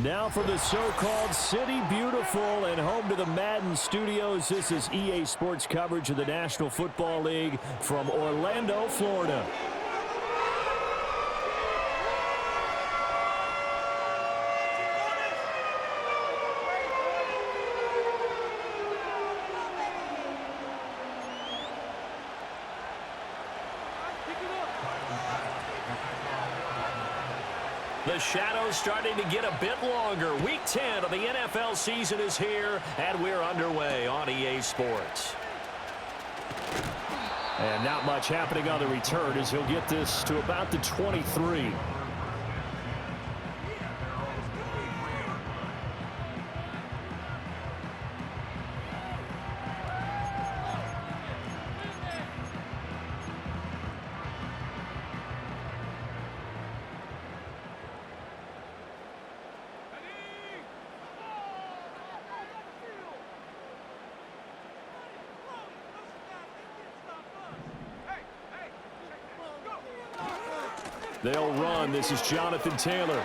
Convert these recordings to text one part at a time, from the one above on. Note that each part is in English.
Now from the so-called City Beautiful and home to the Madden Studios, this is EA Sports coverage of the National Football League from Orlando, Florida. The shadow's starting to get a bit longer. Week 10 of the NFL season is here, and we're underway on EA Sports. And not much happening on the return as he'll get this to about the 23. They'll run. This is Jonathan Taylor.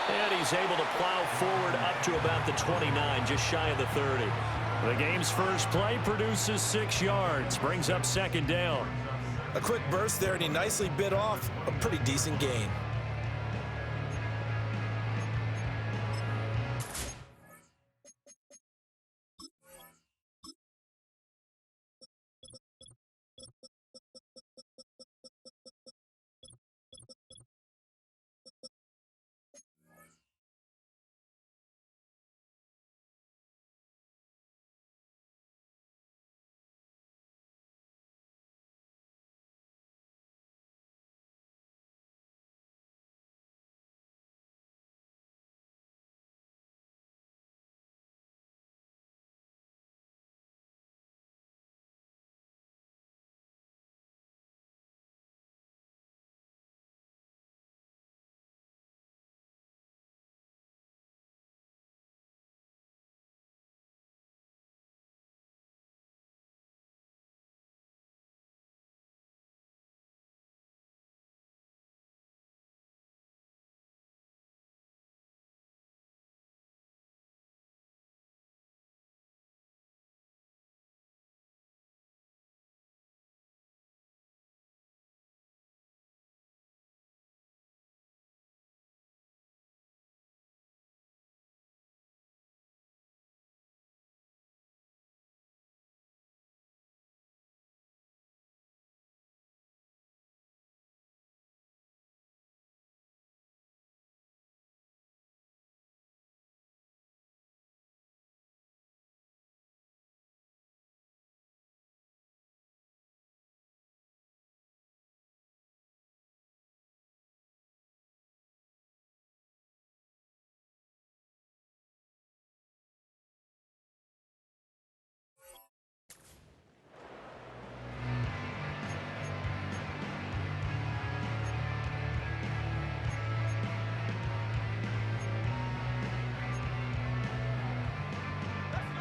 And he's able to plow forward up to about the 29, just shy of the 30. The game's first play produces 6 yards, brings up second down. A quick burst there, and he nicely bit off a pretty decent gain.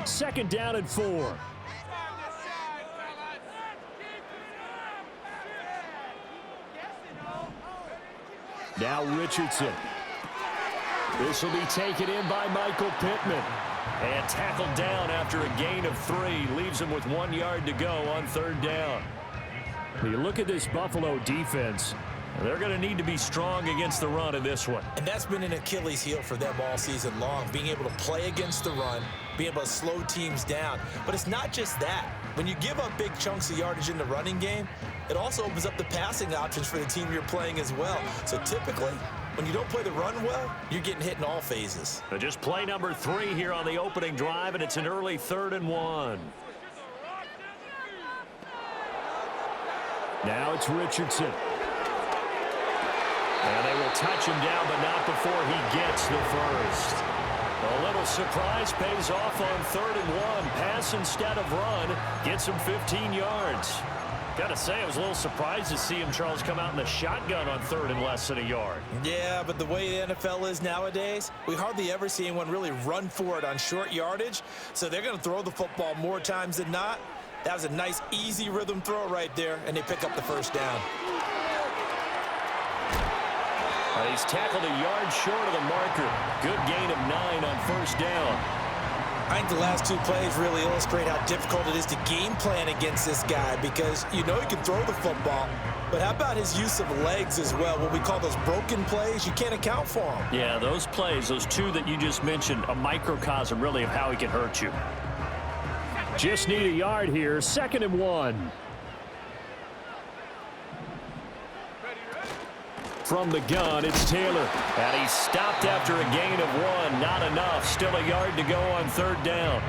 Second down and 4. Now Richardson. This will be taken in by Michael Pittman. And tackled down after a gain of 3. Leaves him with 1 yard to go on third down. You look at this Buffalo defense. They're going to need to be strong against the run in this one. And that's been an Achilles heel for them all season long, being able to play against the run, being able to slow teams down. But it's not just that. When you give up big chunks of yardage in the running game, it also opens up the passing options for the team you're playing as well. So typically, when you don't play the run well, you're getting hit in all phases. Just play number 3 here on the opening drive, and it's an early 3rd and 1. Now it's Richardson. And they will touch him down, but not before he gets the first. A little surprise pays off on 3rd and 1. Pass instead of run. Gets him 15 yards. Got to say, I was a little surprised to see him, Charles, come out in the shotgun on 3rd and less than a yard. Yeah, but the way the NFL is nowadays, we hardly ever see anyone really run for it on short yardage. So they're going to throw the football more times than not. That was a nice, easy rhythm throw right there, and they pick up the first down. He's tackled a yard short of the marker. Good gain of 9 on first down. I think the last two plays really illustrate how difficult it is to game plan against this guy because you know he can throw the football. But how about his use of legs as well? What we call those broken plays, you can't account for them. Yeah, those plays, those two that you just mentioned, a microcosm really of how he can hurt you. Just need a yard here, 2nd and 1. From the gun, it's Taylor. And he's stopped after a gain of 1. Not enough. Still a yard to go on 3rd down.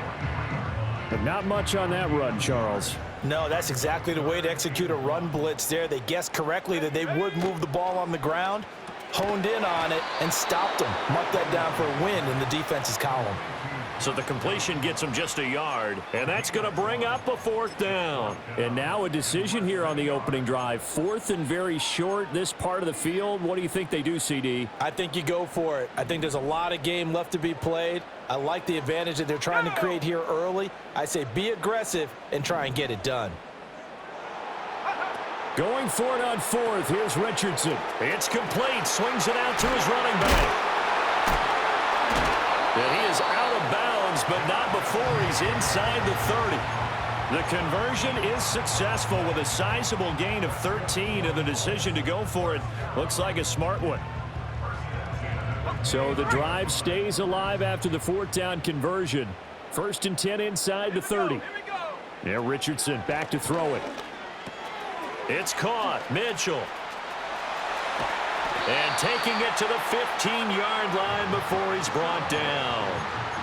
But not much on that run, Charles. No, that's exactly the way to execute a run blitz there. They guessed correctly that they would move the ball on the ground, honed in on it, and stopped them. Marked that down for a win in the defense's column. So the completion gets him just a yard, and that's going to bring up a 4th down. And now a decision here on the opening drive. 4th and very short, this part of the field. What do you think they do, CD? I think you go for it. I think there's a lot of game left to be played. I like the advantage that they're trying to create here early. I say be aggressive and try and get it done. Going for it on 4th. Here's Richardson. It's complete. Swings it out to his running back. And he is out of bounds, but not before he's inside the 30. The conversion is successful with a sizable gain of 13, and the decision to go for it looks like a smart one. So the drive stays alive after the 4th down conversion. 1st and 10 inside the 30. Now Richardson back to throw it. It's caught. Mitchell. And taking it to the 15-yard line before he's brought down.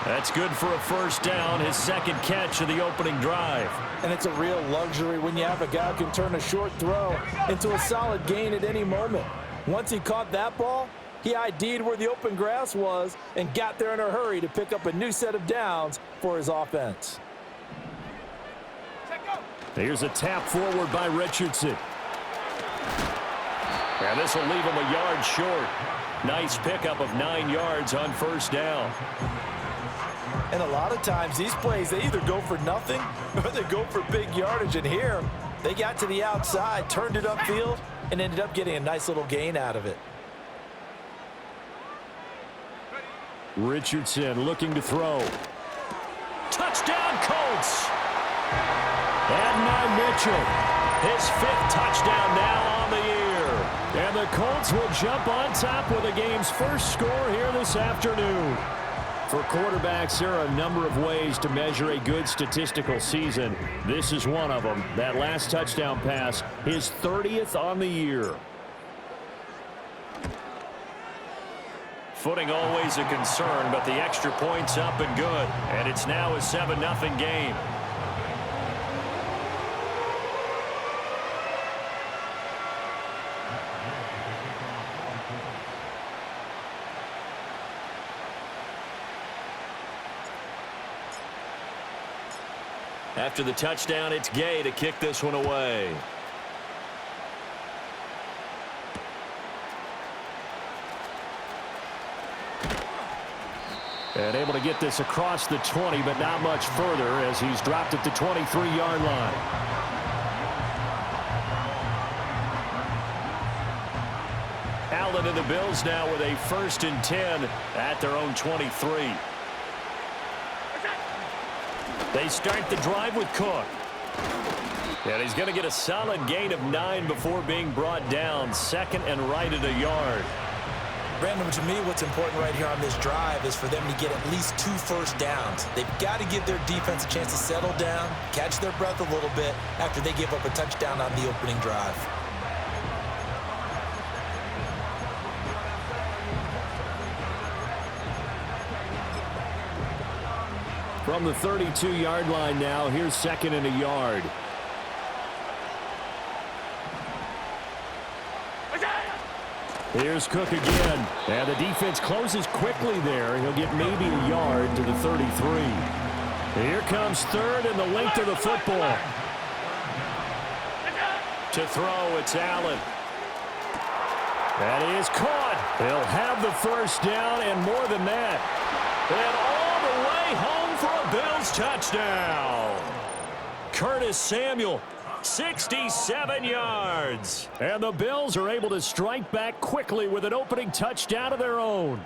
That's good for a 1st down, his 2nd catch of the opening drive. And it's a real luxury when you have a guy who can turn a short throw into a solid gain at any moment. Once he caught that ball, he ID'd where the open grass was and got there in a hurry to pick up a new set of downs for his offense. Here's a tap forward by Richardson. And this will leave him a yard short. Nice pickup of 9 yards on 1st down. And a lot of times these plays, they either go for nothing or they go for big yardage. And here, they got to the outside, turned it upfield, and ended up getting a nice little gain out of it. Richardson looking to throw. Touchdown, Colts! And now Mitchell. His 5th touchdown now on the year. And the Colts will jump on top with the game's first score here this afternoon. For quarterbacks, there are a number of ways to measure a good statistical season. This is one of them. That last touchdown pass, his 30th on the year. Footing always a concern, but the extra point's up and good. And it's now a 7-0 game. After the touchdown, it's Gay to kick this one away. And able to get this across the 20, but not much further as he's dropped at the 23-yard line. Allen and the Bills now with a 1st and 10 at their own 23. They start the drive with Cook. And he's going to get a solid gain of 9 before being brought down. 2nd and right at a yard. Brandon, to me, what's important right here on this drive is for them to get at least 2 first downs. They've got to give their defense a chance to settle down, catch their breath a little bit after they give up a touchdown on the opening drive. From the 32-yard line now, here's 2nd and a yard. Here's Cook again. And the defense closes quickly there. He'll get maybe a yard to the 33. Here comes 3rd and the length of the football. To throw, it's Allen. And he is caught. He'll have the 1st down and more than that. And all the way home for a Bills touchdown. Curtis Samuel 67 yards. And the Bills are able to strike back quickly with an opening touchdown of their own.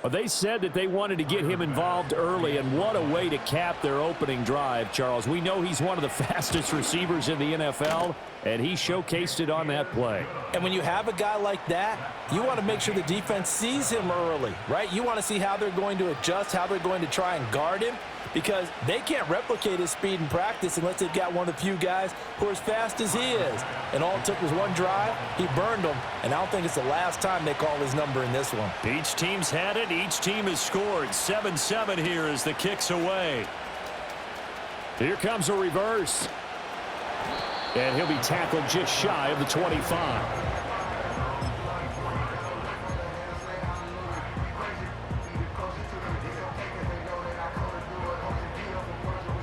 They said that they wanted to get him involved early, and what a way to cap their opening drive, Charles. We know he's one of the fastest receivers in the NFL, and he showcased it on that play. And when you have a guy like that, you want to make sure the defense sees him early, right? You want to see how they're going to adjust, how they're going to try and guard him, because they can't replicate his speed in practice unless they've got one of the few guys who are as fast as he is. And all it took was one drive. He burned them, and I don't think it's the last time they call his number in this one. Each team's had it. Each team has scored. 7-7 here as the kick's away. Here comes a reverse. And he'll be tackled just shy of the 25.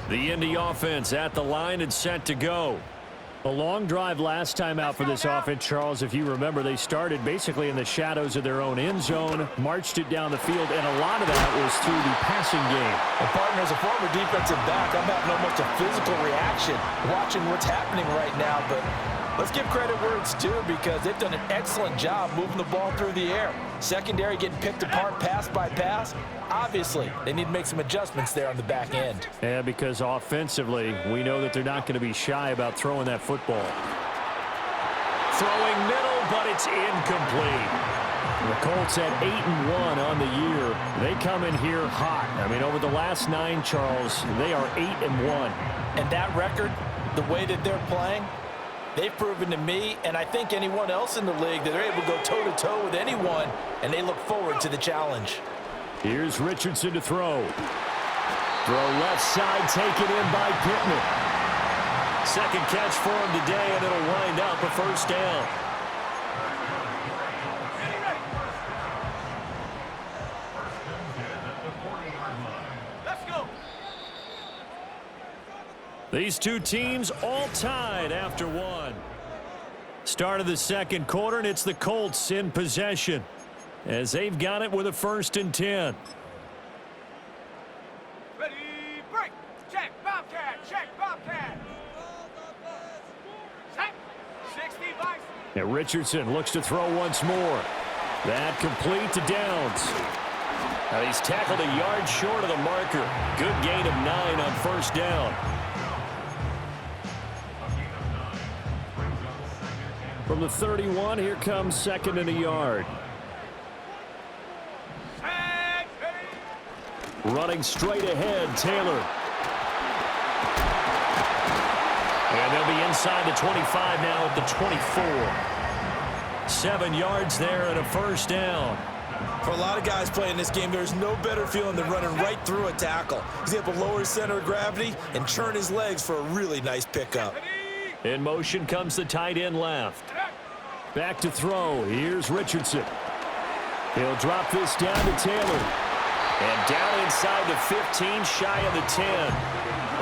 The Indy offense at the line and set to go. A long drive last time out for this offense, Charles. If you remember, they started basically in the shadows of their own end zone, marched it down the field, and a lot of that was through the passing game. Well, partner, as a former defensive back, I'm having almost a physical reaction watching what's happening right now, but let's give credit where it's due because they've done an excellent job moving the ball through the air. Secondary getting picked apart pass by pass. Obviously, they need to make some adjustments there on the back end. Yeah, because offensively, we know that they're not going to be shy about throwing that football. Throwing middle, but it's incomplete. The Colts at 8-1 on the year. They come in here hot. I mean, over the last 9, Charles, they are 8-1. And that record, the way that they're playing, they've proven to me, and I think anyone else in the league, that they're able to go toe-to-toe with anyone, and they look forward to the challenge. Here's Richardson to throw. Throw left side, taken in by Pittman. Second catch for him today, and it'll wind up a first down. Let's go. These two teams all tied after one. Start of the second quarter, and it's the Colts in possession, as they've got it with a 1st and 10. Ready, break. Check, Bobcat. Check, Bobcat. Set. 60 Bison. And Richardson looks to throw once more. That complete to Downs. Now he's tackled a yard short of the marker. Good gain of 9 on 1st down. From the 31, here comes 2nd and a yard. Running straight ahead, Taylor. And they'll be inside the 25 now at the 24. 7 yards there and a 1st down. For a lot of guys playing this game, there's no better feeling than running right through a tackle. He's able to lower his center of gravity and churn his legs for a really nice pickup. In motion comes the tight end left. Back to throw. Here's Richardson. He'll drop this down to Taylor. And down inside the 15, shy of the 10.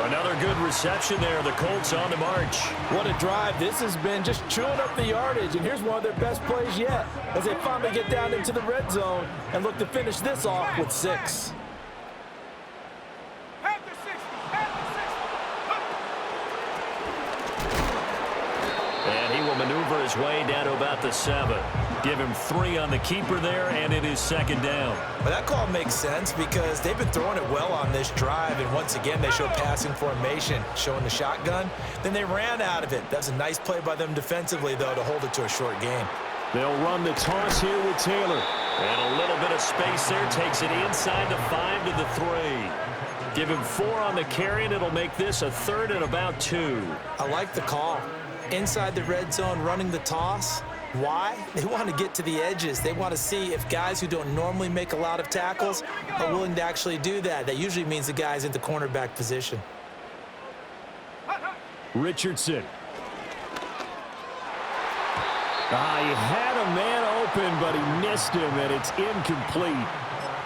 Another good reception there. The Colts on the march. What a drive. This has been just chewing up the yardage, and here's one of their best plays yet as they finally get down into the red zone and look to finish this off with 6. And he will maneuver his way down to about the 7. Give him 3 on the keeper there, and it is 2nd down. Well, that call makes sense because they've been throwing it well on this drive, and once again, they show passing formation, showing the shotgun. Then they ran out of it. That's a nice play by them defensively, though, to hold it to a short game. They'll run the toss here with Taylor. And a little bit of space there. Takes it inside the 5 to the 3. Give him 4 on the carry, and it'll make this a 3rd and about 2. I like the call. Inside the red zone, running the toss. Why? They want to get to the edges. They want to see if guys who don't normally make a lot of tackles are willing to actually do that. That usually means the guy's in the cornerback position. Richardson. He had a man open, but he missed him, and it's incomplete.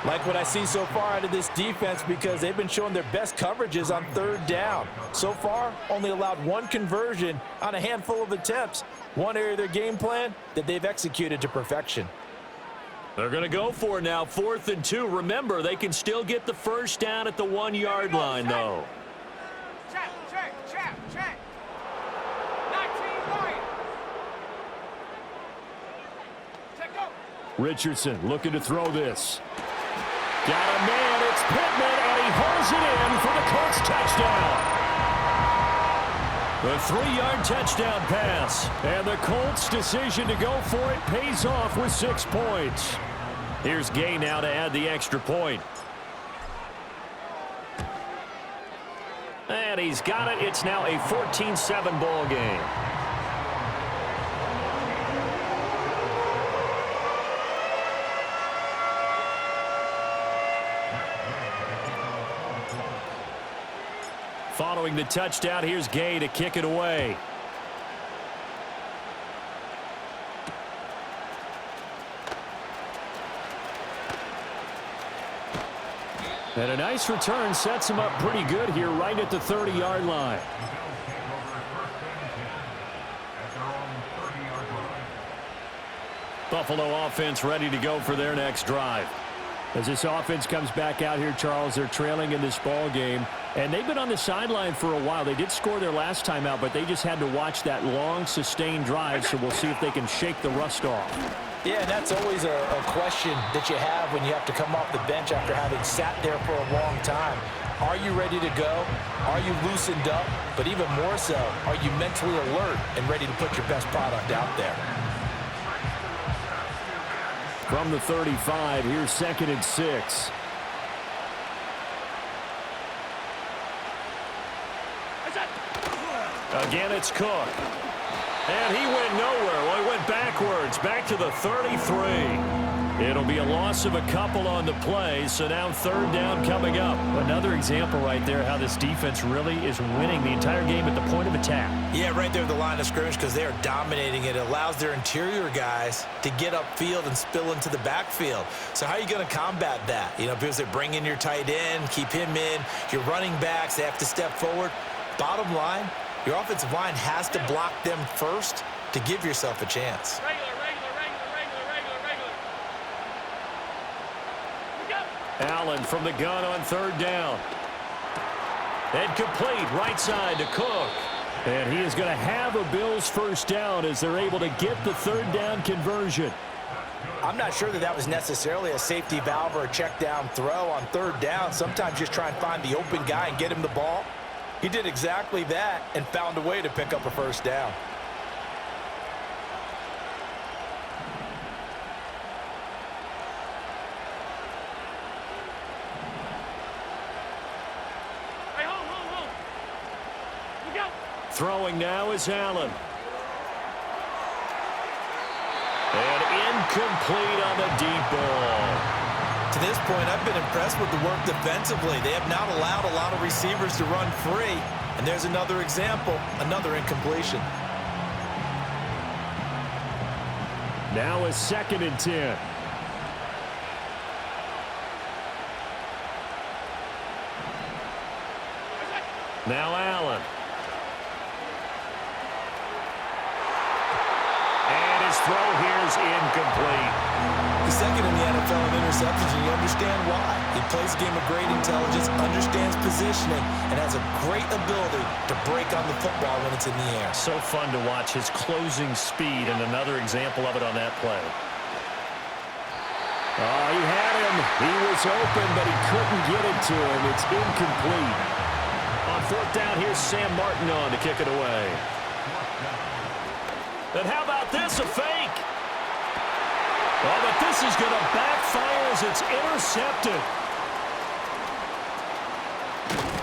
Like what I see so far out of this defense because they've been showing their best coverages on 3rd down. So far, only allowed 1 conversion on a handful of attempts. One area of their game plan that they've executed to perfection. They're going to go for it now, 4th and 2. Remember, they can still get the 1st down at the 1-yard line, though. Check, check. Richardson looking to throw this. Got a man, it's Pittman, and he hauls it in for the Colts touchdown. The 3-yard touchdown pass, and the Colts' decision to go for it pays off with 6 points. Here's Gay now to add the extra point. And he's got it. It's now a 14-7 ball game. Following the touchdown, here's Gay to kick it away. And a nice return sets him up pretty good here right at the 30-yard line. Buffalo offense ready to go for their next drive. As this offense comes back out here, Charles, they're trailing in this ball game. And they've been on the sideline for a while. They did score their last time out, but they just had to watch that long, sustained drive, so we'll see if they can shake the rust off. Yeah, and that's always a question that you have when you have to come off the bench after having sat there for a long time. Are you ready to go? Are you loosened up? But even more so, are you mentally alert and ready to put your best product out there? From the 35, here's 2nd and 6. Again, it's Cook. And he went nowhere. Well, he went backwards, back to the 33. It'll be a loss of a couple on the play, so now 3rd down coming up. Another example right there how this defense really is winning the entire game at the point of attack. Yeah, right there at the line of scrimmage because they are dominating it. It allows their interior guys to get upfield and spill into the backfield. So how are you going to combat that? You know, because they bring in your tight end, keep him in. Your running backs, they have to step forward. Bottom line, your offensive line has to block them first to give yourself a chance. Allen from the gun on 3rd down. And complete right side to Cook. And he is going to have a Bills 1st down as they're able to get the 3rd down conversion. I'm not sure that was necessarily a safety valve or a check down throw on 3rd down. Sometimes just try and find the open guy and get him the ball. He did exactly that and found a way to pick up a 1st down. Throwing now is Allen. And incomplete on the deep ball. To this point, I've been impressed with the work defensively. They have not allowed a lot of receivers to run free. And there's another example, another incompletion. Now a 2nd and 10. Now Allen. And his throw here is incomplete. He's 2nd in the NFL in interceptions, and you understand why. He plays a game of great intelligence, understands positioning, and has a great ability to break on the football when it's in the air. So fun to watch his closing speed, and another example of it on that play. Oh, he had him. He was open, but he couldn't get it to him. It's incomplete. On 4th down, here's Sam Martin on to kick it away. And how about this, a fake? Oh, but this is going to backfire as it's intercepted.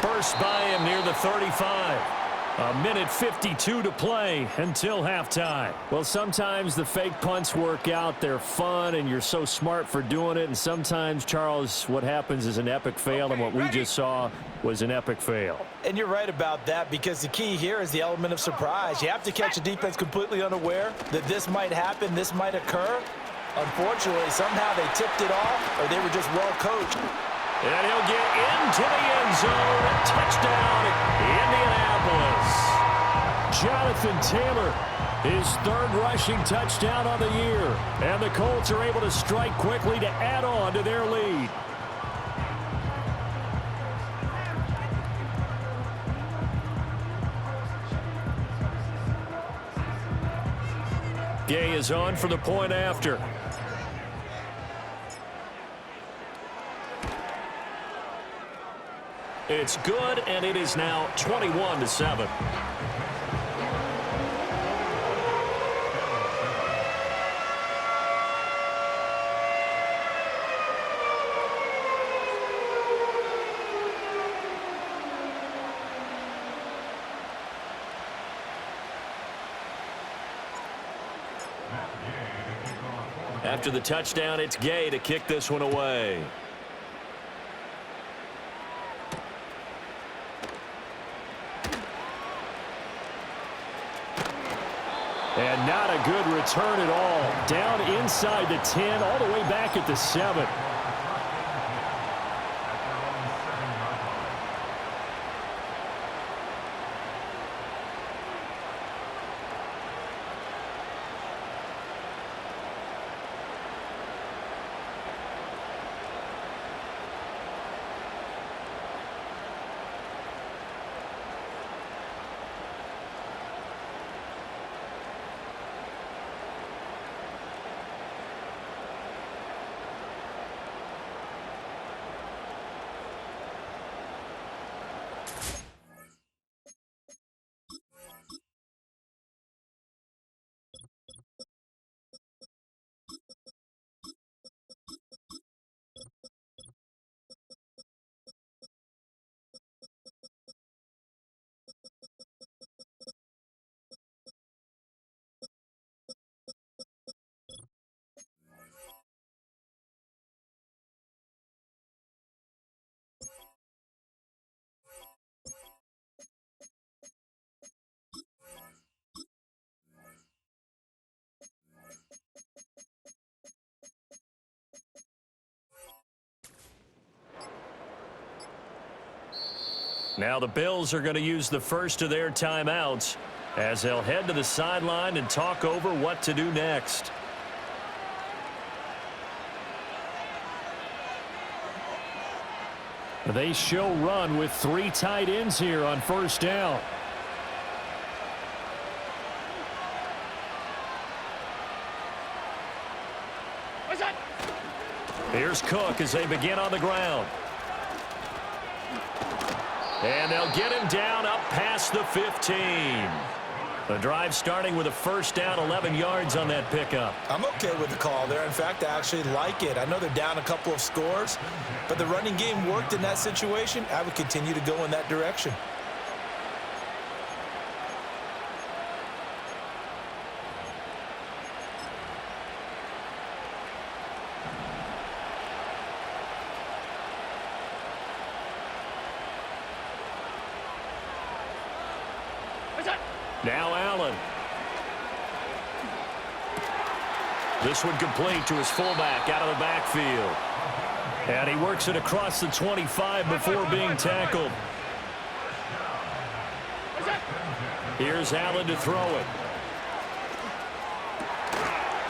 Burst by him near the 35. A minute 52 to play until halftime. Well, sometimes the fake punts work out. They're fun, and you're so smart for doing it. And sometimes, Charles, what happens is an epic fail, and what we just saw was an epic fail. And you're right about that, because the key here is the element of surprise. You have to catch a defense completely unaware that this might happen, this might occur. Unfortunately, somehow they tipped it off, or they were just well coached. And he'll get into the end zone. Touchdown, Indianapolis. Jonathan Taylor, his 3rd rushing touchdown on the year. And the Colts are able to strike quickly to add on to their lead. Gay is on for the point after. It's good, and it is now 21-7. After the touchdown, it's Gay to kick this one away. And not a good return at all. Down inside the 10, all the way back at the 7. Now the Bills are going to use the first of their timeouts as they'll head to the sideline and talk over what to do next. They show run with 3 tight ends here on first down. Here's Cook as they begin on the ground. And they'll get him down up past the 15. The drive starting with a first down, 11 yards on that pickup. I'm okay with the call there. In fact, I actually like it. I know they're down a couple of scores, but the running game worked in that situation. I would continue to go in that direction. Now Allen. This one complete to his fullback out of the backfield. And he works it across the 25 before being tackled. Here's Allen to throw it.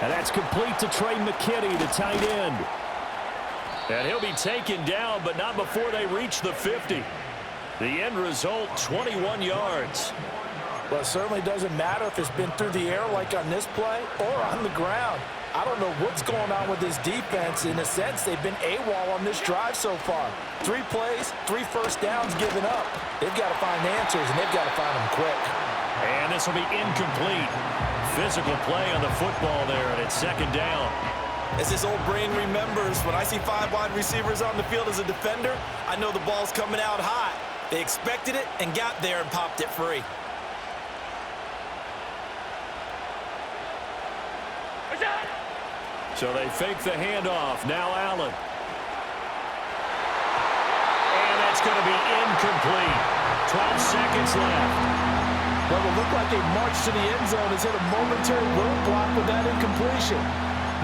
And that's complete to Trey McKinney, the tight end. And he'll be taken down, but not before they reach the 50. The end result, 21 yards. Well, it certainly doesn't matter if it's been through the air like on this play or on the ground. I don't know what's going on with this defense. In a sense, they've been AWOL on this drive so far. 3 plays, 3 first downs given up. They've got to find answers, and they've got to find them quick. And this will be incomplete. Physical play on the football there, and it's second down. As this old brain remembers, when I see 5 wide receivers on the field as a defender, I know the ball's coming out hot. They expected it and got there and popped it free. So they fake the handoff. Now Allen. And that's going to be incomplete. 12 seconds left. Well, it looked like a march to the end zone has hit a momentary roadblock with that incompletion.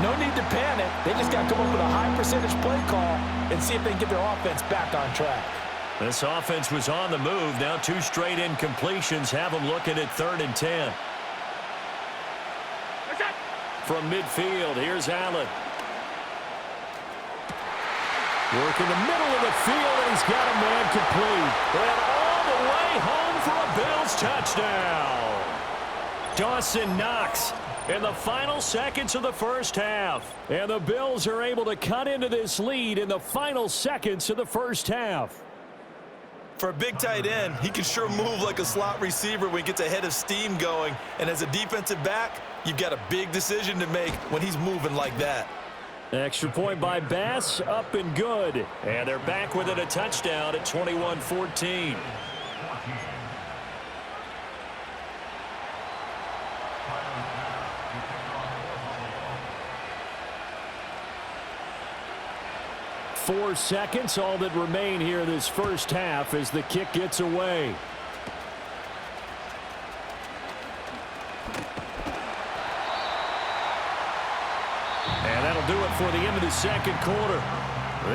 No need to panic. They just got to come up with a high percentage play call and see if they can get their offense back on track. This offense was on the move. Now 2 straight incompletions have them looking at 3rd and 10. From midfield, here's Allen. Work in the middle of the field, and he's got a man complete. And all the way home for a Bills touchdown. Dawson Knox in the final seconds of the first half. And the Bills are able to cut into this lead in the final seconds of the first half. For a big tight end, he can sure move like a slot receiver when he gets a head of steam going. And as a defensive back, you've got a big decision to make when he's moving like that. Extra point by Bass, up and good. And they're back within a touchdown at 21-14. Four seconds, all that remain here this first half as the kick gets away. And that'll do it for the end of the second quarter.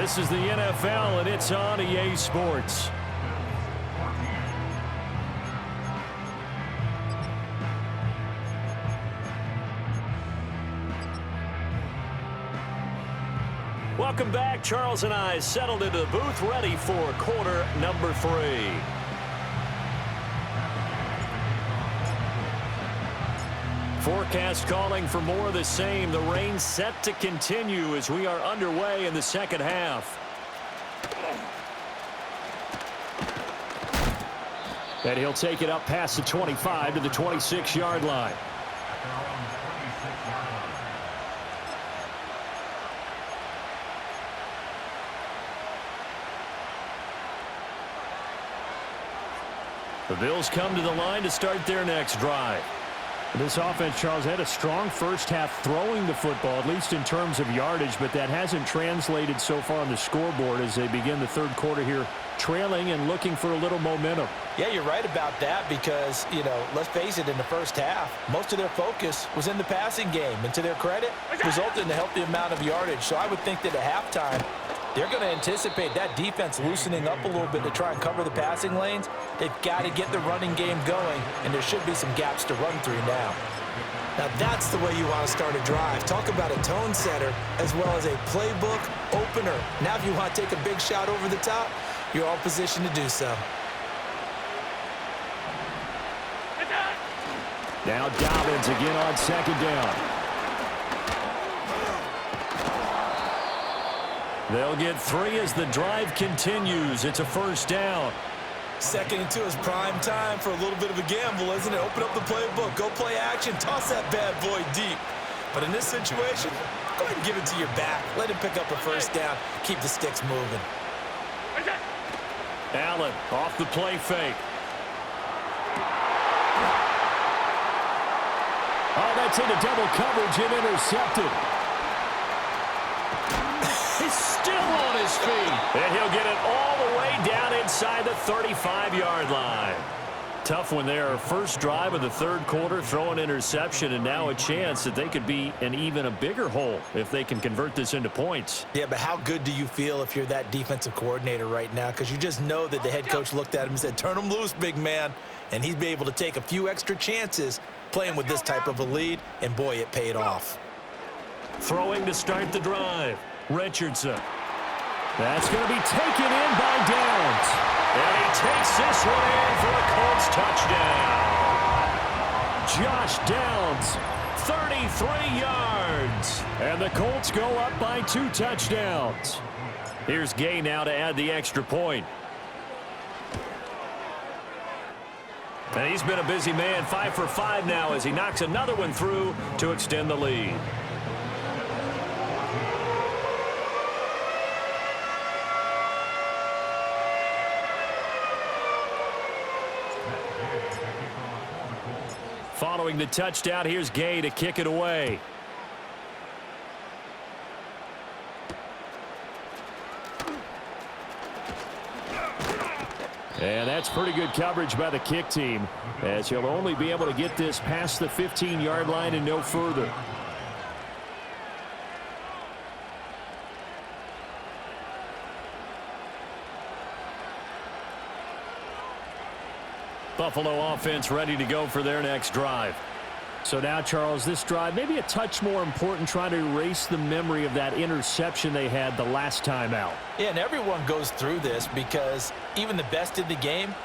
This is the NFL, and it's on EA Sports. Welcome back. Charles and I settled into the booth, ready for quarter number 3. Forecast calling for more of the same. The rain set to continue as we are underway in the second half. And he'll take it up past the 25 to the 26-yard line. The Bills come to the line to start their next drive. This offense, Charles, had a strong first half throwing the football, at least in terms of yardage, but that hasn't translated so far on the scoreboard as they begin the third quarter here, trailing and looking for a little momentum. Yeah, you're right about that because, let's face it, in the first half, most of their focus was in the passing game. And to their credit, resulted in a healthy amount of yardage. So I would think that at halftime, they're going to anticipate that defense loosening up a little bit to try and cover the passing lanes. They've got to get the running game going, and there should be some gaps to run through now. Now that's the way you want to start a drive. Talk about a tone setter as well as a playbook opener. Now if you want to take a big shot over the top, you're all positioned to do so. Now Dobbins again on second down. They'll get 3 as the drive continues. It's a first down. 2nd and 2 is prime time for a little bit of a gamble, isn't it? Open up the playbook, go play action, toss that bad boy deep. But in this situation, go ahead and give it to your back. Let him pick up a first down. Keep the sticks moving. Allen off the play fake. Oh, that's into double coverage and intercepted. He's still on his feet. And he'll get it all the way down inside the 35-yard line. Tough one there. First drive of the third quarter, throw an interception, and now a chance that they could be in even a bigger hole if they can convert this into points. Yeah, but how good do you feel if you're that defensive coordinator right now? Because you just know that the head coach looked at him and said, turn him loose, big man. And he'd be able to take a few extra chances playing with this type of a lead, and boy, it paid off. Throwing to start the drive. Richardson. That's going to be taken in by Downs. And he takes this one in for a Colts touchdown. Josh Downs, 33 yards. And the Colts go up by 2 touchdowns. Here's Gay now to add the extra point. And he's been a busy man, 5 for 5 now as he knocks another one through to extend the lead. Following the touchdown, here's Gay to kick it away. And that's pretty good coverage by the kick team, as he'll only be able to get this past the 15-yard line and no further. Buffalo offense ready to go for their next drive. So now, Charles, this drive maybe a touch more important, trying to erase the memory of that interception they had the last time out. Yeah, and everyone goes through this because even the best in the game,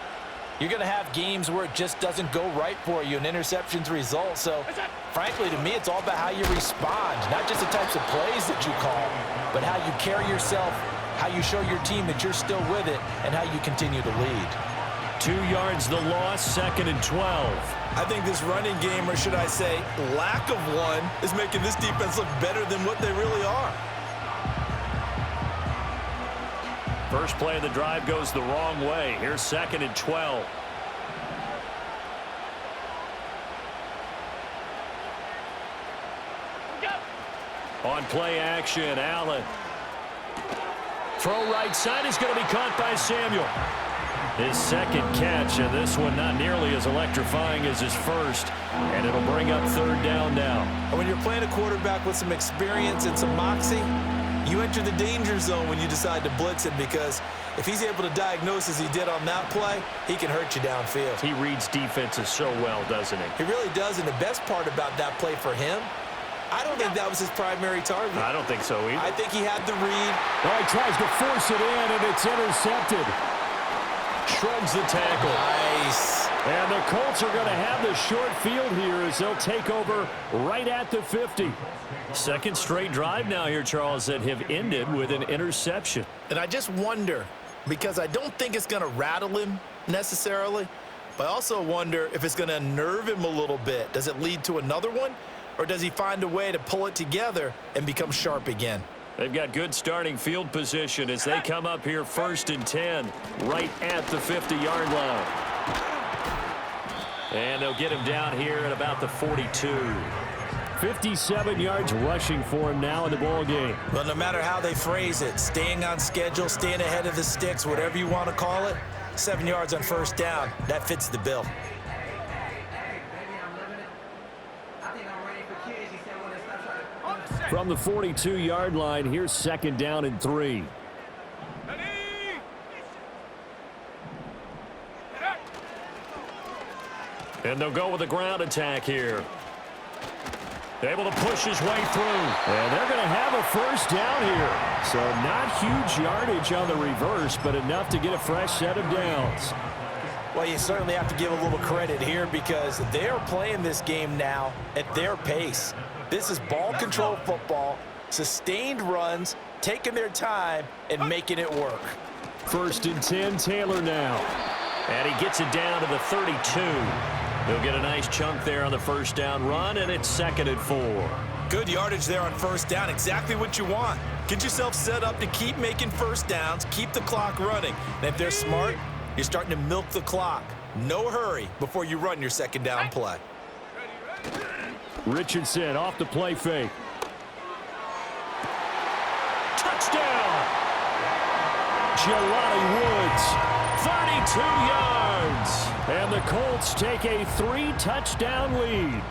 you're going to have games where it just doesn't go right for you and interceptions result. So, frankly, to me, it's all about how you respond, not just the types of plays that you call, but how you carry yourself how you show your team that you're still with it, and how you continue to lead. 2 yards the loss, 2nd and 12. I think this running game, or should I say lack of one, is making this defense look better than what they really are. First play of the drive goes the wrong way. Here's 2nd and 12. On play action, Allen. Throw right side is going to be caught by Samuel. His second catch, and this one not nearly as electrifying as his first. And it'll bring up 3rd down now. And when you're playing a quarterback with some experience and some moxie, you enter the danger zone when you decide to blitz him, because if he's able to diagnose as he did on that play, he can hurt you downfield. He reads defenses so well, doesn't he? He really does, and the best part about that play for him, I don't think that was his primary target. I don't think so either. I think he had the read. Oh, he tries to force it in, and it's intercepted. Shrugs the tackle. Nice. And the Colts are going to have the short field here as they'll take over right at the 50. Second straight drive now here, Charles, that have ended with an interception. And I just wonder, because I don't think it's going to rattle him necessarily, but I also wonder if it's going to unnerve him a little bit. Does it lead to another one? Or does he find a way to pull it together and become sharp again? They've got good starting field position as they come up here 1st and 10, right at the 50-yard line. And they'll get him down here at about the 42. 57 yards rushing for him now in the ball game. Well, no matter how they phrase it, staying on schedule, staying ahead of the sticks, whatever you want to call it, 7 yards on 1st down, that fits the bill. From the 42-yard line, here's 2nd down and 3. And they'll go with a ground attack here. Able to push his way through. And they're going to have a 1st down here. So not huge yardage on the reverse, but enough to get a fresh set of downs. Well, you certainly have to give a little credit here, because they are playing this game now at their pace. This is ball control football, sustained runs, taking their time, and making it work. 1st and 10, Taylor now. And he gets it down to the 32. He'll get a nice chunk there on the 1st down run, and it's 2nd and 4. Good yardage there on 1st down, exactly what you want. Get yourself set up to keep making 1st downs, keep the clock running. And if they're smart, you're starting to milk the clock. No hurry before you run your 2nd down play. Richardson off the play fake. Touchdown! Jelani Woods, 32 yards. And the Colts take a 3-touchdown lead.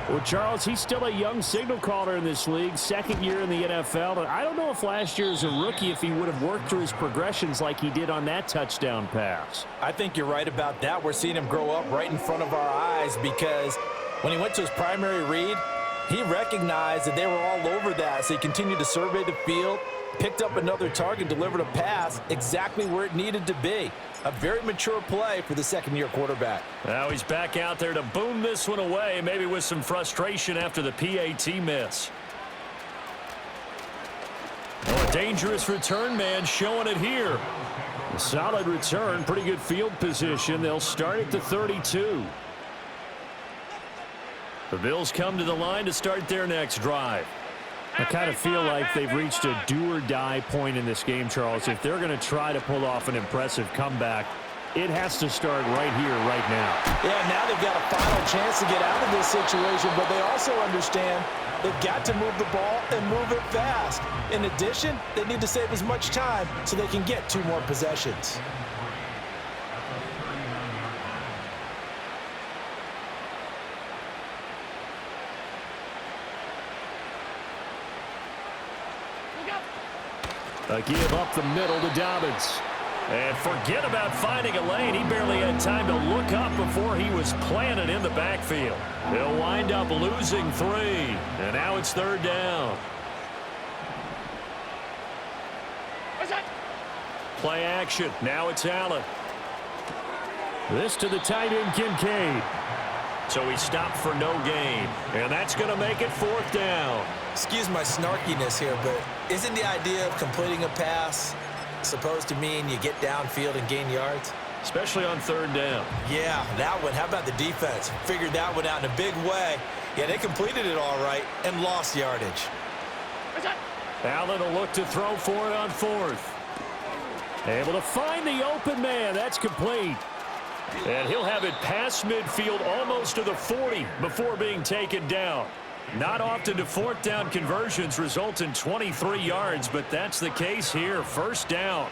Well, Charles, he's still a young signal caller in this league, 2nd year in the NFL. And I don't know if last year as a rookie, if he would have worked through his progressions like he did on that touchdown pass. I think you're right about that. We're seeing him grow up right in front of our eyes, because when he went to his primary read, he recognized that they were all over that. So he continued to survey the field, picked up another target, delivered a pass exactly where it needed to be. A very mature play for the 2nd-year quarterback. Now he's back out there to boom this one away, maybe with some frustration after the PAT miss. Oh, a dangerous return man showing it here. A solid return, pretty good field position. They'll start at the 32. The Bills come to the line to start their next drive. I kind of feel like they've reached a do-or-die point in this game, Charles. If they're going to try to pull off an impressive comeback, it has to start right here, right now. Yeah, now they've got a final chance to get out of this situation, but they also understand they've got to move the ball and move it fast. In addition, they need to save as much time so they can get 2 more possessions. A give up the middle to Dobbins. And forget about finding a lane. He barely had time to look up before he was planted in the backfield. He'll wind up losing 3. And now it's 3rd down. Play action. Now it's Allen. This to the tight end, Kincaid. So he stopped for no gain. And that's going to make it 4th down. Excuse my snarkiness here, but isn't the idea of completing a pass supposed to mean you get downfield and gain yards? Especially on 3rd down. Yeah, that one. How about the defense? Figured that one out in a big way. Yeah, they completed it all right and lost yardage. Allen will look to throw for it on 4th. Able to find the open man. That's complete. And he'll have it past midfield almost to the 40 before being taken down. Not often do 4th down conversions result in 23 yards, but that's the case here. 1st down.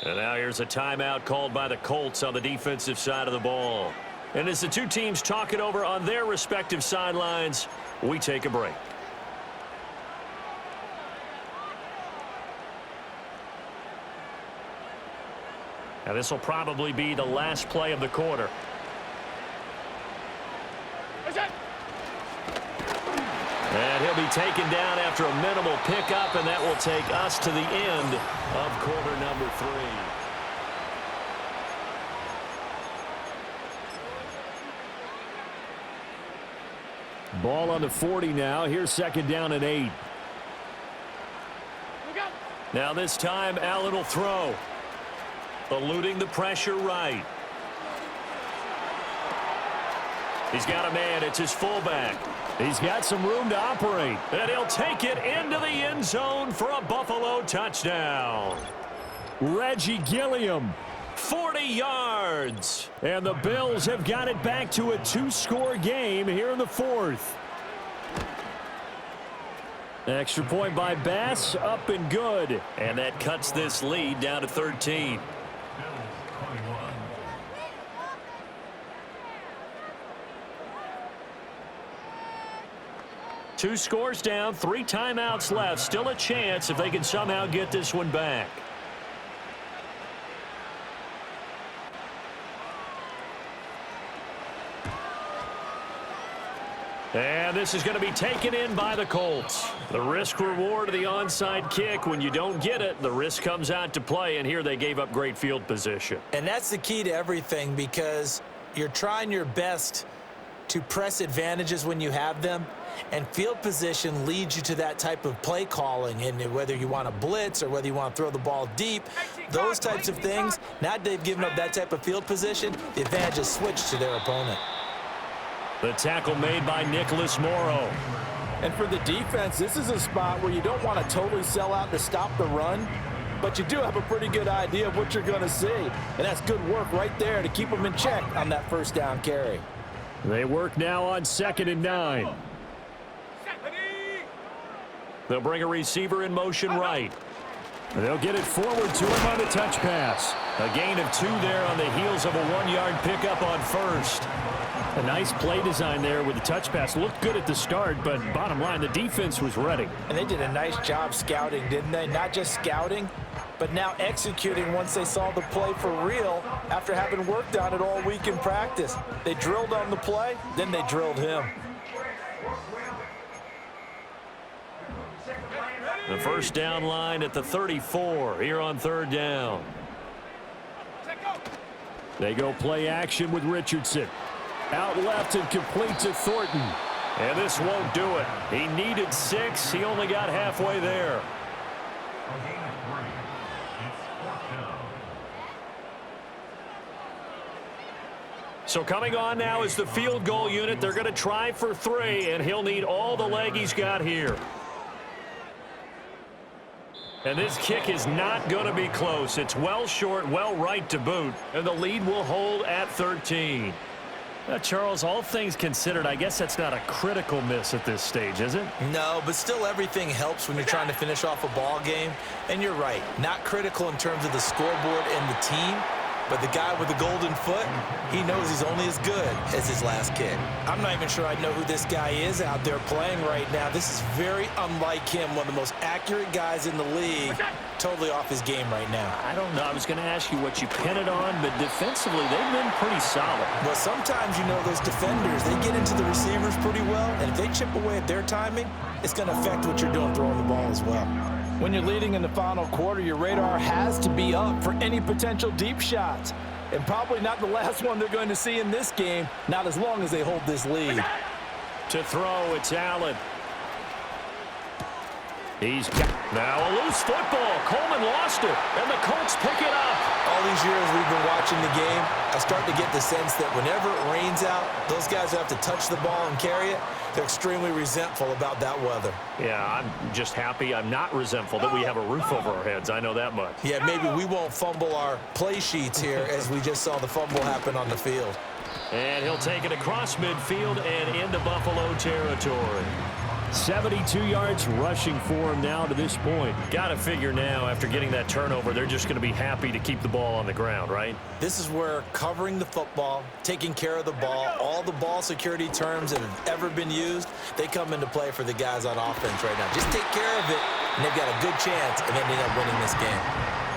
And now here's a timeout called by the Colts on the defensive side of the ball. And as the two teams talk it over on their respective sidelines, we take a break. Now this will probably be the last play of the quarter. And he'll be taken down after a minimal pickup, and that will take us to the end of quarter number 3. Ball on the 40 now. Here's 2nd down and 8. Now this time, Allen will throw. Eluding the pressure right. He's got a man. It's his fullback. He's got some room to operate. And he'll take it into the end zone for a Buffalo touchdown. Reggie Gilliam, 40 yards. And the Bills have got it back to a 2-score game here in the 4th. Extra point by Bass, up and good. And that cuts this lead down to 13. Two scores down, 3 timeouts left. Still a chance if they can somehow get this one back. And this is going to be taken in by the Colts. The risk-reward of the onside kick. When you don't get it, the risk comes out to play, and here they gave up great field position. And that's the key to everything, because you're trying your best to press advantages when you have them, and field position leads you to that type of play calling. And whether you want to blitz or whether you want to throw the ball deep, those types of things, now that they've given up that type of field position, the advantage is switched to their opponent. The tackle made by Nicholas Morrow. And for the defense, this is a spot where you don't want to totally sell out to stop the run, but you do have a pretty good idea of what you're going to see. And that's good work right there to keep them in check on that 1st down carry. They work now on 2nd and 9. They'll bring a receiver in motion right. They'll get it forward to him on the touch pass. A gain of 2 there on the heels of a 1-yard pickup on 1st. A nice play design there with the touch pass. Looked good at the start, but bottom line, the defense was ready. And they did a nice job scouting, didn't they? Not just scouting, but now executing once they saw the play for real after having worked on it all week in practice. They drilled on the play, then they drilled him. The 1st down line at the 34 here on 3rd down. They go play action with Richardson. Out left and complete to Thornton. And this won't do it. He needed 6. He only got halfway there. So coming on now is the field goal unit. They're going to try for 3, and he'll need all the leg he's got here. And this kick is not going to be close. It's well short, well right to boot, and the lead will hold at 13. Now, Charles, all things considered, I guess that's not a critical miss at this stage, is it? No, but still everything helps when you're trying to finish off a ball game. And you're right, not critical in terms of the scoreboard and the team. But the guy with the golden foot, he knows he's only as good as his last kick. I'm not even sure I know who this guy is out there playing right now. This is very unlike him, one of the most accurate guys in the league. Totally off his game right now. I don't know. I was going to ask you what you pin it on, but defensively, they've been pretty solid. Well, sometimes, you know, those defenders, they get into the receivers pretty well, and if they chip away at their timing, it's going to affect what you're doing throwing the ball as well. When you're leading in the final quarter, your radar has to be up for any potential deep shots. And probably not the last one they're going to see in this game, not as long as they hold this lead. To throw, it's Allen. He's got now a loose football. Coleman lost it, and the Colts pick it up. All these years we've been watching the game, I start to get the sense that whenever it rains out, those guys who have to touch the ball and carry it, they're extremely resentful about that weather. Yeah, I'm just happy I'm not resentful that we have a roof over our heads. I know that much. Yeah, maybe we won't fumble our play sheets here as we just saw the fumble happen on the field. And he'll take it across midfield and into Buffalo territory. 72 yards rushing for him now to this point. Got to figure now, after getting that turnover, they're just going to be happy to keep the ball on the ground, right? This is where covering the football, taking care of the ball, all the ball security terms that have ever been used, they come into play for the guys on offense right now. Just take care of it, and they've got a good chance of ending up winning this game.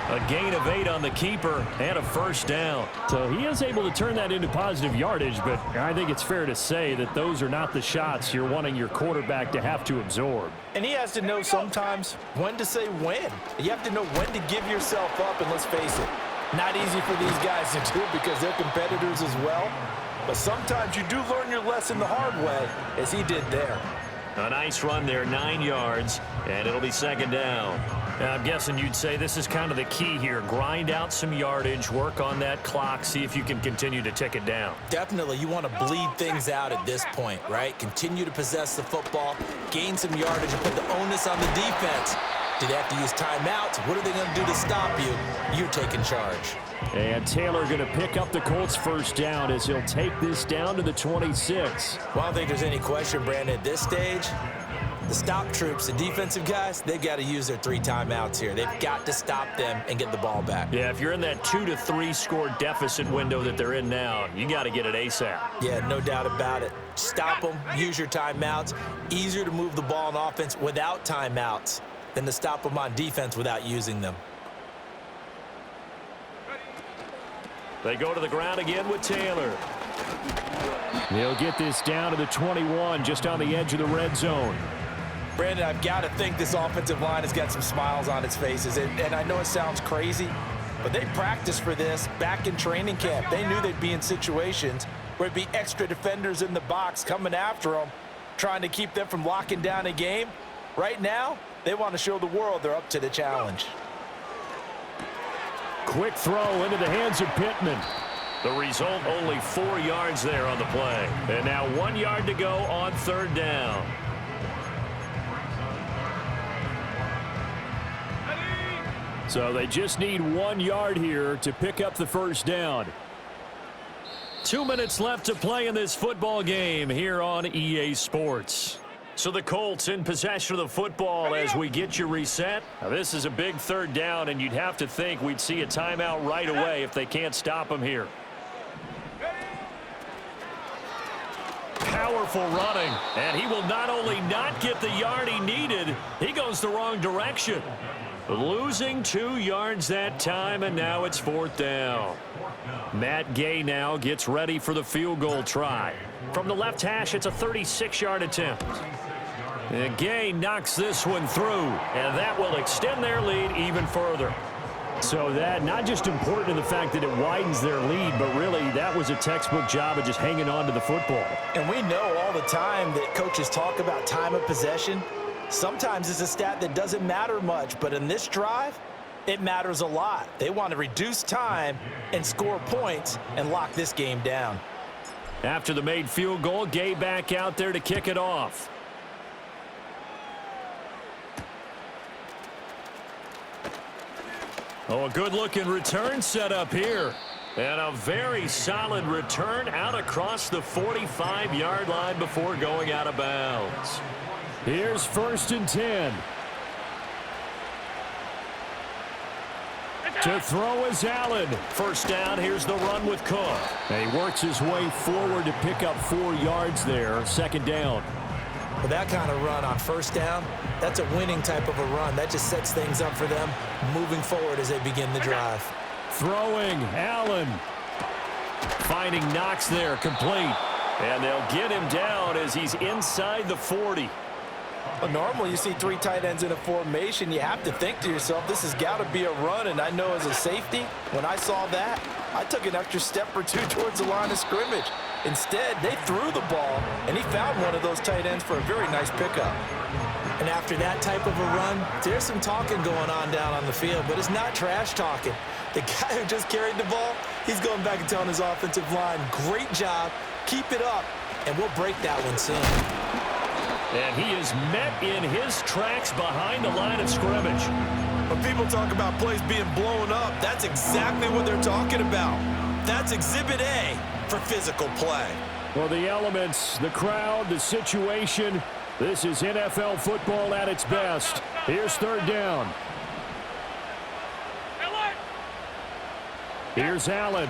A gain of 8 on the keeper and a first down. So he is able to turn that into positive yardage, but I think it's fair to say that those are not the shots you're wanting your quarterback to have to absorb. And he has to know sometimes when to say when. You have to know when to give yourself up, and let's face it, not easy for these guys to do because they're competitors as well. But sometimes you do learn your lesson the hard way, as he did there. A nice run there, 9 yards, and it'll be second down. Now, I'm guessing you'd say this is kind of the key here. Grind out some yardage, work on that clock, see if you can continue to tick it down. Definitely, you want to bleed things out at this point, right? Continue to possess the football, gain some yardage, and put the onus on the defense. Do they have to use timeouts? What are they going to do to stop you? You're taking charge. And Taylor going to pick up the Colts first down as he'll take this down to the 26. Well, I don't think there's any question, Brandon, at this stage. The stop troops, the defensive guys, they've got to use their 3 timeouts here. They've got to stop them and get the ball back. Yeah, if you're in that 2 to 3 score deficit window that they're in now, you got to get it ASAP. Yeah, no doubt about it. Stop them, use your timeouts. Easier to move the ball on offense without timeouts than to stop them on defense without using them. They go to the ground again with Taylor. They'll get this down to the 21, just on the edge of the red zone. Brandon, I've got to think this offensive line has got some smiles on its faces. And I know it sounds crazy, but they practiced for this back in training camp. They knew they'd be in situations where it'd be extra defenders in the box coming after them, trying to keep them from locking down a game. Right now, they want to show the world they're up to the challenge. Quick throw into the hands of Pittman. The result, only 4 yards there on the play. And now 1 yard to go on third down. So they just need 1 yard here to pick up the first down. 2 minutes left to play in this football game here on EA Sports. So the Colts in possession of the football as we get you reset. Now this is a big third down, and you'd have to think we'd see a timeout right away if they can't stop them here. Powerful running, and he will not only not get the yard he needed, he goes the wrong direction. Losing 2 yards that time, and now it's fourth down. Matt Gay now gets ready for the field goal try. From the left hash, it's a 36-yard attempt. And Gay knocks this one through, and that will extend their lead even further. So that not just important in the fact that it widens their lead, but really that was a textbook job of just hanging on to the football. And we know all the time that coaches talk about time of possession. Sometimes it's a stat that doesn't matter much, but in this drive, it matters a lot. They want to reduce time and score points and lock this game down. After the made field goal, Gay back out there to kick it off. Oh, a good-looking return set up here. And a very solid return out across the 45-yard line before going out of bounds. Here's 1st and 10. To throw is Allen. First down, here's the run with Cook. And he works his way forward to pick up 4 yards there. 2nd down. With that kind of run on 1st down, that's a winning type of a run. That just sets things up for them moving forward as they begin the drive. Throwing, Allen. Finding Knox there, complete. And they'll get him down as he's inside the 40. Well, normally you see 3 tight ends in a formation. You have to think to yourself, this has got to be a run. And I know as a safety, when I saw that, I took an extra step or 2 towards the line of scrimmage. Instead, they threw the ball, and he found one of those tight ends for a very nice pickup. And after that type of a run, there's some talking going on down on the field, but it's not trash talking. The guy who just carried the ball, he's going back and telling his offensive line, great job, keep it up, and we'll break that one soon. And he is met in his tracks behind the line of scrimmage. When people talk about plays being blown up, that's exactly what they're talking about. That's Exhibit A for physical play. Well, the elements, the crowd, the situation, this is NFL football at its best. Here's 3rd down. Here's Allen.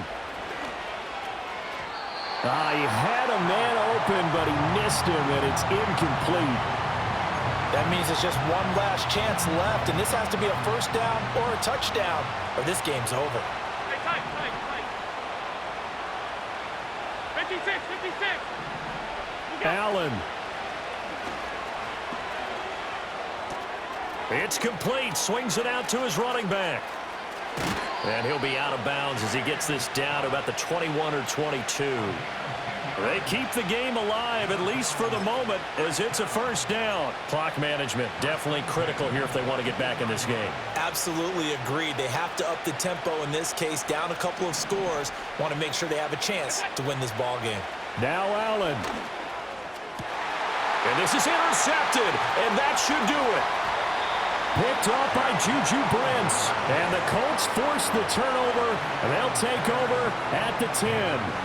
He had a man open, but he missed him, and it's incomplete. That means it's just one last chance left, and this has to be a 1st down or a touchdown, or this game's over. 56. Allen. It's complete. Swings it out to his running back. And he'll be out of bounds as he gets this down to about the 21 or 22. They keep the game alive, at least for the moment, as it's a 1st down. Clock management definitely critical here if they want to get back in this game. Absolutely agreed. They have to up the tempo in this case, down a couple of scores. Want to make sure they have a chance to win this ball game. Now Allen. And this is intercepted, and that should do it. Picked off by Juju Brents. And the Colts force the turnover, and they'll take over at the 10.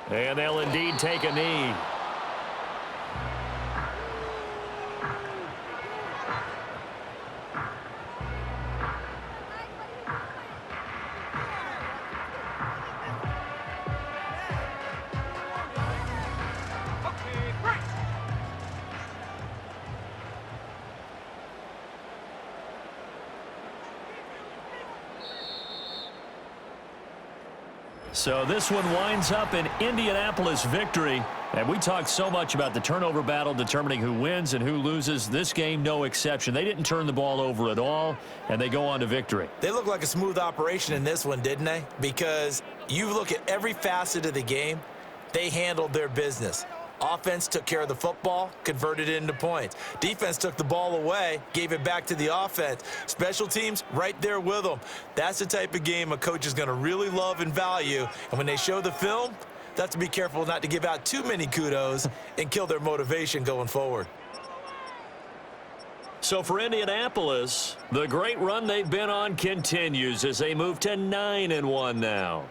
And they'll indeed take a knee. So this one winds up an Indianapolis victory. And we talked so much about the turnover battle determining who wins and who loses. This game, no exception. They didn't turn the ball over at all, and they go on to victory. They look like a smooth operation in this one, didn't they? Because you look at every facet of the game, they handled their business. Offense took care of the football, converted it into points. Defense took the ball away, gave it back to the offense. Special teams, right there with them. That's the type of game a coach is going to really love and value. And when they show the film, they have to be careful not to give out too many kudos and kill their motivation going forward. So for Indianapolis, the great run they've been on continues as they move to 9-1 now.